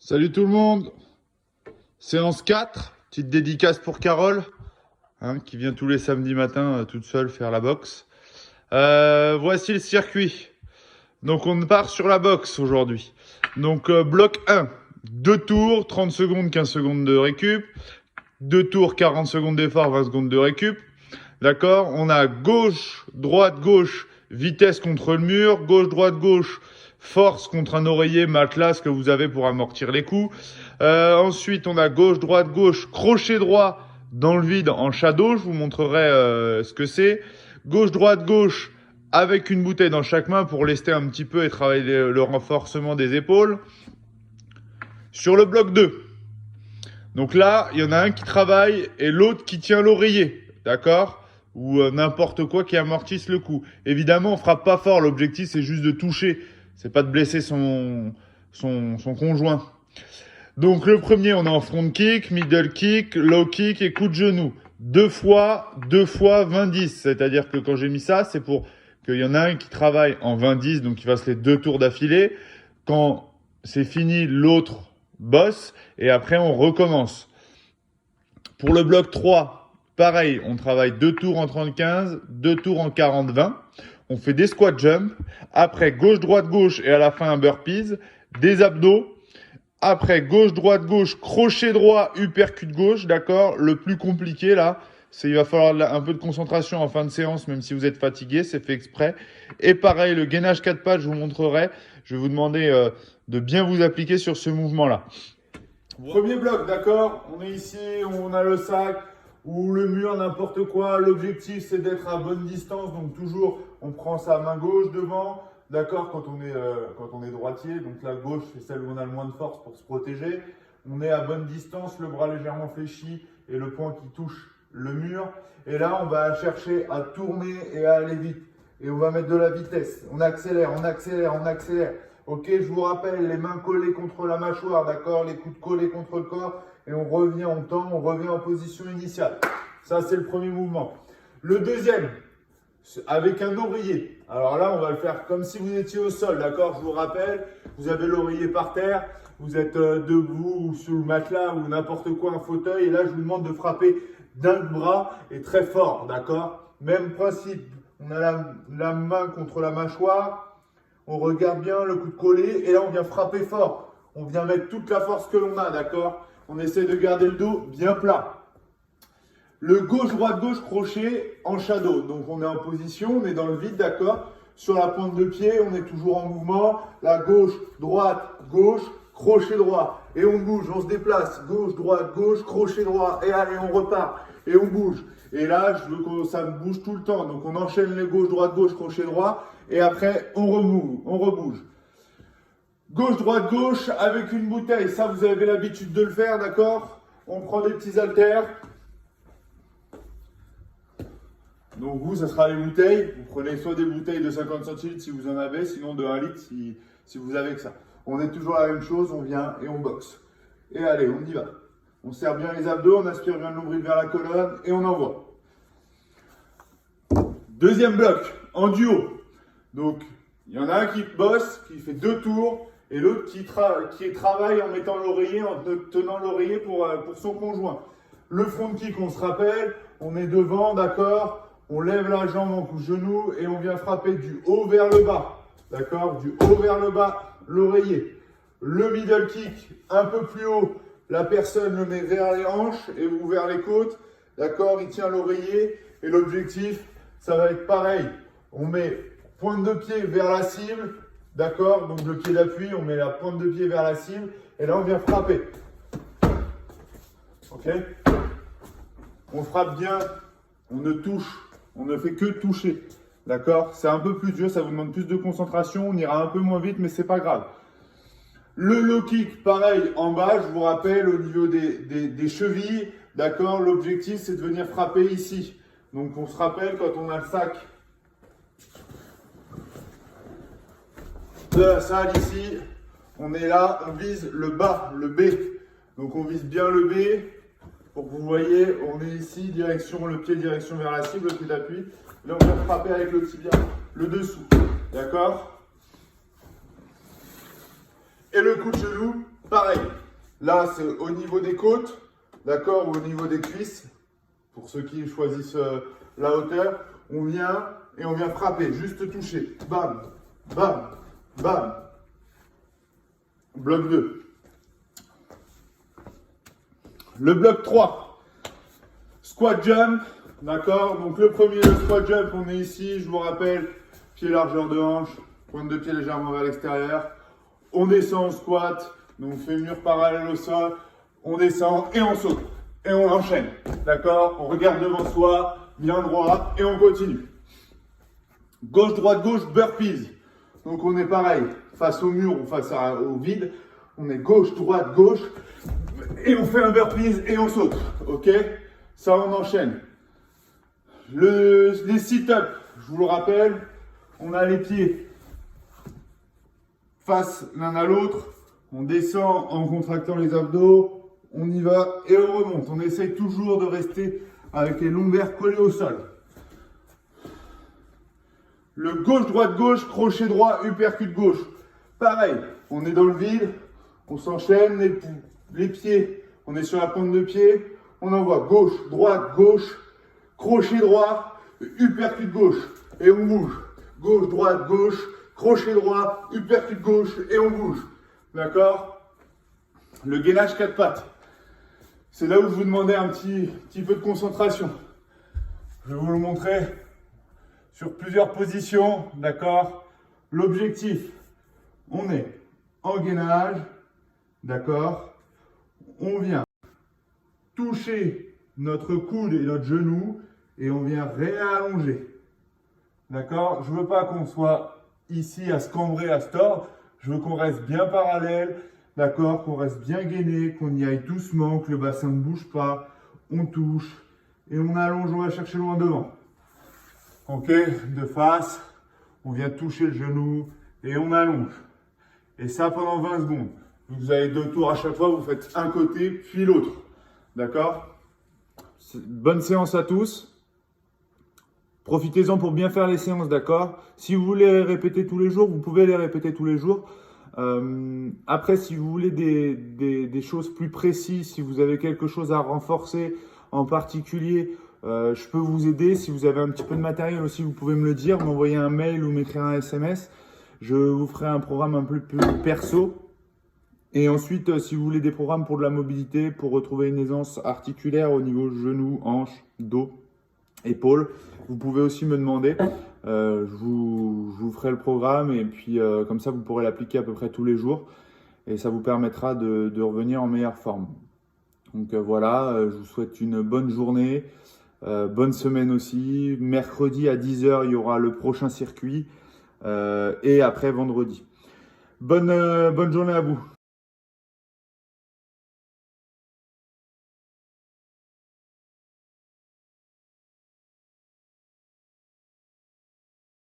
Salut tout le monde, séance 4, petite dédicace pour Carole, qui vient tous les samedis matins toute seule faire la boxe. Voici le circuit. Donc on part sur la boxe aujourd'hui. Donc bloc 1, 2 tours, 30 secondes, 15 secondes de récup. 2 tours, 40 secondes d'effort, 20 secondes de récup. D'accord? On a gauche, droite, vitesse contre le mur, gauche, force contre un oreiller, matelas que vous avez pour amortir les coups. Ensuite, on a gauche, crochet droit dans le vide en shadow. Je vous montrerai ce que c'est. Gauche, avec une bouteille dans chaque main pour lester un petit peu et travailler le renforcement des épaules. Sur le bloc 2. Donc là, il y en a un qui travaille et l'autre qui tient l'oreiller. D'accord? Ou n'importe quoi qui amortisse le coup. Évidemment, on frappe pas fort. L'objectif, c'est juste de toucher. C'est pas de blesser son conjoint. Donc le premier, on est en front kick, middle kick, low kick et coup de genou. Deux fois 20-10. C'est-à-dire que quand j'ai mis ça, c'est pour qu'il y en a un qui travaille en 20-10, donc il fasse les 2 tours d'affilée. Quand c'est fini, l'autre bosse et après on recommence. Pour le bloc 3, pareil, on travaille 2 tours en 30-15, 2 tours en 40-20. On fait des squat jump, après gauche et à la fin un burpees, des abdos. Après gauche, crochet droit, uppercut gauche, d'accord? Le plus compliqué là, c'est il va falloir un peu de concentration en fin de séance, même si vous êtes fatigué, c'est fait exprès. Et pareil, le gainage 4 pattes, je vous montrerai. Je vais vous demander de bien vous appliquer sur ce mouvement-là. Premier bloc, d'accord? On est ici, on a le sac ou le mur, n'importe quoi. L'objectif, c'est d'être à bonne distance. Donc toujours, on prend sa main gauche devant, d'accord? Quand on est droitier, donc la gauche, c'est celle où on a le moins de force pour se protéger. On est à bonne distance, le bras légèrement fléchi et le poing qui touche le mur. Et là, on va chercher à tourner et à aller vite. Et on va mettre de la vitesse. On accélère. Ok, je vous rappelle, les mains collées contre la mâchoire, d'accord? Les coudes collés contre le corps. Et on revient, on tend, on revient en position initiale. Ça, c'est le premier mouvement. Le deuxième, avec un oreiller. Alors là, on va le faire comme si vous étiez au sol, d'accord? Je vous rappelle, vous avez l'oreiller par terre, vous êtes debout ou sous le matelas ou n'importe quoi, un fauteuil. Et là, je vous demande de frapper d'un bras et très fort, d'accord? Même principe, on a la main contre la mâchoire. On regarde bien le coup de collet et là on vient frapper fort. On vient mettre toute la force que l'on a, d'accord? On essaie de garder le dos bien plat. Le droite, crochet en shadow. Donc on est en position, on est dans le vide, d'accord? Sur la pointe de pied, on est toujours en mouvement. La droite, crochet droit. Et on bouge, on se déplace. Droite, crochet droit. Et allez, on repart. Et on bouge. Et là, je veux que ça bouge tout le temps. Donc on enchaîne les droite, crochet droit. Et après, on rebouge. Gauche avec une bouteille. Ça, vous avez l'habitude de le faire, d'accord? On prend des petits haltères. Donc vous, ça sera les bouteilles. Vous prenez soit des bouteilles de 50 centilitres si vous en avez, sinon de 1 litre si vous avez que ça. On est toujours la même chose, on vient et on boxe. Et allez, on y va. On serre bien les abdos, on aspire bien le nombril vers la colonne et on envoie. Deuxième bloc, en duo. Donc, il y en a un qui bosse, qui fait 2 tours, et l'autre qui travaille en mettant l'oreiller, en tenant l'oreiller pour son conjoint. Le front kick, on se rappelle, on est devant, d'accord? On lève la jambe en couche-genou et on vient frapper du haut vers le bas. D'accord? Du haut vers le bas, l'oreiller. Le middle kick, un peu plus haut. La personne le met vers les hanches et vous vers les côtes. D'accord? Il tient l'oreiller. Et l'objectif, ça va être pareil. On met pointe de pied vers la cible. D'accord? Donc le pied d'appui, on met la pointe de pied vers la cible. Et là, on vient frapper. Ok? On frappe bien. On ne touche. On ne fait que toucher. D'accord? C'est un peu plus dur, ça vous demande plus de concentration. On ira un peu moins vite, mais c'est pas grave. Le low kick, pareil, en bas, je vous rappelle, au niveau des chevilles. D'accord? L'objectif, c'est de venir frapper ici. Donc, on se rappelle quand on a le sac de la salle ici. On est là, on vise le bas, le B. Donc, on vise bien le B. Pour que vous voyez, on est ici, direction le pied, direction vers la cible, le pied d'appui. Là, on vient frapper avec le tibia, le dessous. D'accord? Et le coup de genou, pareil. Là, c'est au niveau des côtes, d'accord, ou au niveau des cuisses. Pour ceux qui choisissent la hauteur, on vient et on vient frapper, juste toucher. Bam, bam, bam. Bloc 2. Le bloc 3. Squat jump, d'accord. Donc le premier, le squat jump, on est ici, je vous rappelle, pied largeur de hanche, pointe de pied légèrement vers l'extérieur. On descend en squat, donc on fait mur parallèle au sol, on descend et on saute. Et on enchaîne, d'accord? On regarde devant soi, bien droit, et on continue. Gauche, droite, gauche, burpees. Donc on est pareil, face au mur ou face au vide. On est gauche, droite, gauche, et on fait un burpees et on saute, ok? Ça, on enchaîne. Les sit-ups, je vous le rappelle, on a les pieds face l'un à l'autre. On descend en contractant les abdos. On y va et on remonte. On essaye toujours de rester avec les lombaires collés au sol. Le gauche-droite-gauche, crochet droit, uppercut gauche. Pareil, on est dans le vide, on s'enchaîne, les pieds, on est sur la pointe de pied, on envoie gauche, droite, gauche, crochet droit, uppercut gauche, et on bouge. Gauche, droite, gauche, crochet droit, uppercut gauche, et on bouge. D'accord? Le gainage 4 pattes. C'est là où je vous demandais un petit peu de concentration. Je vais vous le montrer sur plusieurs positions, d'accord? L'objectif, on est en gainage, d'accord? On vient toucher notre coude et notre genou et on vient réallonger, d'accord? Je ne veux pas qu'on soit ici à se cambrer, à se tordre. Je veux qu'on reste bien parallèle. D'accord, qu'on reste bien gainé, qu'on y aille doucement, que le bassin ne bouge pas. On touche et on allonge, on va chercher loin devant. Ok, de face, on vient toucher le genou et on allonge. Et ça pendant 20 secondes. Vous avez 2 tours à chaque fois, vous faites un côté puis l'autre. D'accord? Bonne séance à tous. Profitez-en pour bien faire les séances, d'accord? Si vous voulez les répéter tous les jours, vous pouvez les répéter tous les jours. Après, si vous voulez des choses plus précises, si vous avez quelque chose à renforcer en particulier, je peux vous aider. Si vous avez un petit peu de matériel aussi, vous pouvez me le dire, m'envoyer un mail ou m'écrire un SMS. Je vous ferai un programme un peu plus perso. Et ensuite, si vous voulez des programmes pour de la mobilité, pour retrouver une aisance articulaire au niveau genou, hanche, dos, épaules, vous pouvez aussi me demander. Je vous ferai le programme et puis comme ça, vous pourrez l'appliquer à peu près tous les jours et ça vous permettra de revenir en meilleure forme. Donc voilà, je vous souhaite une bonne journée, bonne semaine aussi. Mercredi à 10 h, il y aura le prochain circuit et après vendredi. Bonne journée à vous.